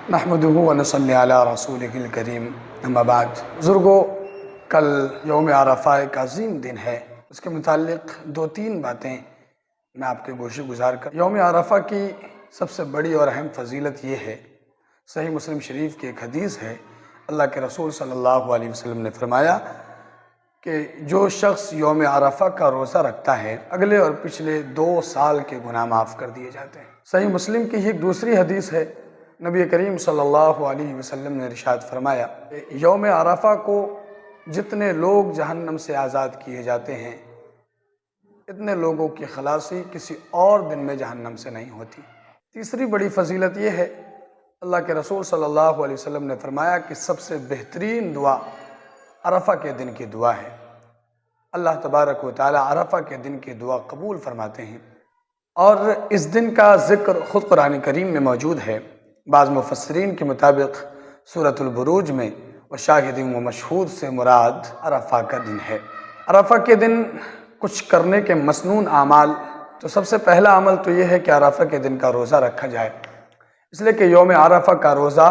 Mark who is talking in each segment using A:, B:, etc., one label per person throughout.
A: نحمدہ ونصلی علی رسولہ الکریم، اما بعد۔ بزرگو، کل یوم عرفہ ایک عظیم دن ہے۔ اس کے متعلق دو تین باتیں میں آپ کے گوشے گزار کر۔ یوم عرفہ کی سب سے بڑی اور اہم فضیلت یہ ہے، صحیح مسلم شریف کی ایک حدیث ہے، اللہ کے رسول صلی اللہ علیہ وسلم نے فرمایا کہ جو شخص یوم عرفہ کا روزہ رکھتا ہے، اگلے اور پچھلے 2 سال کے گناہ معاف کر دیے جاتے ہیں۔ صحیح مسلم کی ایک دوسری حدیث ہے، نبی کریم صلی اللہ علیہ وسلم نے ارشاد فرمایا کہ یوم عرفہ کو جتنے لوگ جہنم سے آزاد کیے جاتے ہیں، اتنے لوگوں کی خلاصی کسی اور دن میں جہنم سے نہیں ہوتی۔ تیسری بڑی فضیلت یہ ہے، اللہ کے رسول صلی اللہ علیہ وسلم نے فرمایا کہ سب سے بہترین دعا عرفہ کے دن کی دعا ہے۔ اللہ تبارک و تعالی عرفہ کے دن کی دعا قبول فرماتے ہیں، اور اس دن کا ذکر خود قرآن کریم میں موجود ہے۔ بعض مفسرین کے مطابق سورۃ البروج میں وشاہد و مشہود سے مراد عرفہ کا دن ہے۔ عرفہ کے دن کچھ کرنے کے مسنون اعمال، تو سب سے پہلا عمل تو یہ ہے کہ عرفہ کے دن کا روزہ رکھا جائے، اس لیے کہ یوم عرفہ کا روزہ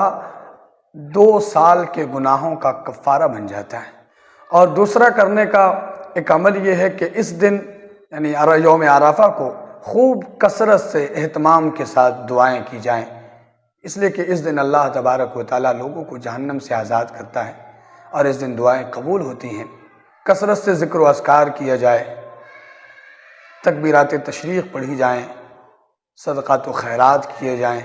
A: 2 سال کے گناہوں کا کفارہ بن جاتا ہے۔ اور دوسرا کرنے کا ایک عمل یہ ہے کہ اس دن یعنی یوم عرفہ کو خوب کثرت سے اہتمام کے ساتھ دعائیں کی جائیں، اس لیے کہ اس دن اللہ تبارک و تعالیٰ لوگوں کو جہنم سے آزاد کرتا ہے، اور اس دن دعائیں قبول ہوتی ہیں۔ کثرت سے ذکر و اذکار کیا جائے، تکبیرات تشریق پڑھی جائیں، صدقات و خیرات کیے جائیں،